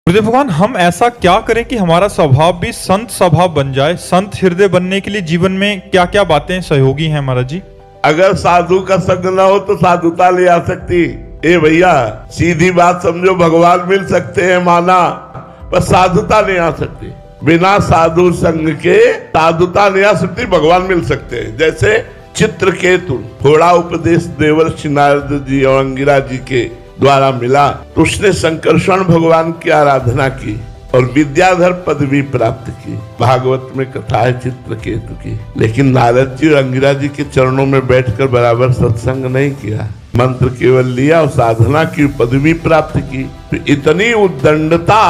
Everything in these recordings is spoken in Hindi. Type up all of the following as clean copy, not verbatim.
गुरुदेव भगवान, हम ऐसा क्या करें कि हमारा स्वभाव भी संत स्वभाव बन जाए? संत हृदय बनने के लिए जीवन में क्या क्या बातें सहयोगी हैं महाराज जी? अगर साधु का संग न हो तो साधुता ले आ सकती। ए भैया, सीधी बात समझो, भगवान मिल सकते हैं माना, पर साधुता नहीं आ सकती। बिना साधु संग के साधुता नहीं आ सकती, भगवान मिल सकते हैं। जैसे चित्रकेतु थोड़ा उपदेश देवर्षि नारद जी और अंगिरा जी के द्वारा मिला तो उसने संकर्षण भगवान की आराधना की और विद्याधर पदवी प्राप्त की। भागवत में कथा है चित्रकेतु की। लेकिन नारद जी और अंगिरा जी के चरणों में बैठकर बराबर सत्संग नहीं किया, मंत्र केवल लिया और साधना की, पदवी प्राप्त की। तो इतनी उद्दंडता,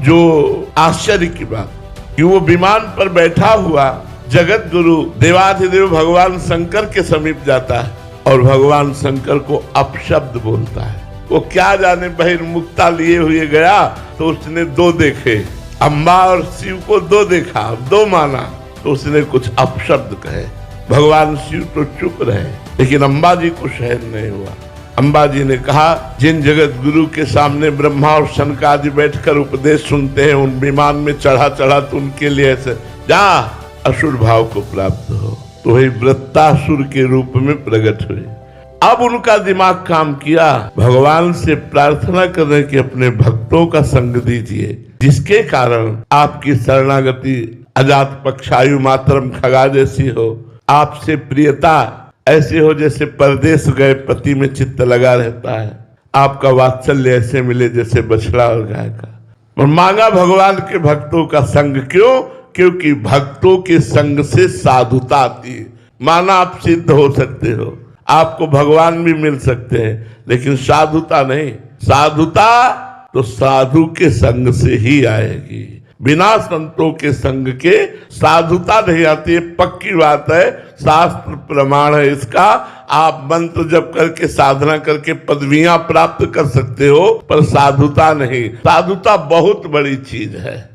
जो आश्चर्य की बात कि वो विमान पर बैठा हुआ जगत गुरु देवाधिदेव भगवान शंकर के समीप जाता है और भगवान शंकर को अपशब्द बोलता है। वो क्या जाने बहिर्मुखता लिए हुए गया तो उसने दो देखे, अम्बा और शिव को दो देखा, दो माना, तो उसने कुछ अपशब्द कहे। भगवान शिव तो चुप रहे, लेकिन अम्बा जी को सहन नहीं हुआ। अम्बा जी ने कहा, जिन जगत गुरु के सामने ब्रह्मा और शनकादि बैठकर उपदेश सुनते हैं, उन विमान में चढ़ा तो उनके लिए ऐसे जा असुर भाव को प्राप्त हो। तो वही वृत्तासुर के रूप में प्रकट हुए। अब उनका दिमाग काम किया, भगवान से प्रार्थना करने की अपने भक्तों का संग दीजिए, जिसके कारण आपकी शरणागति अजात पक्षायु मातरम खगा जैसी हो, आपसे प्रियता ऐसे हो जैसे परदेश गए पति में चित्त लगा रहता है, आपका वात्सल्य ऐसे मिले जैसे बछड़ा और गाय का। और मांगा भगवान के भक्तों का संग। क्यों? क्योंकि भक्तों के संग से साधुता आती है। माना आप सिद्ध हो सकते हो, आपको भगवान भी मिल सकते हैं, लेकिन साधुता नहीं। साधुता तो साधु के संग से ही आएगी, बिना संतों के संग के साधुता नहीं आती है। पक्की बात है, शास्त्र प्रमाण है इसका। आप मंत्र जप करके साधना करके पदवियां प्राप्त कर सकते हो, पर साधुता नहीं। साधुता बहुत बड़ी चीज है।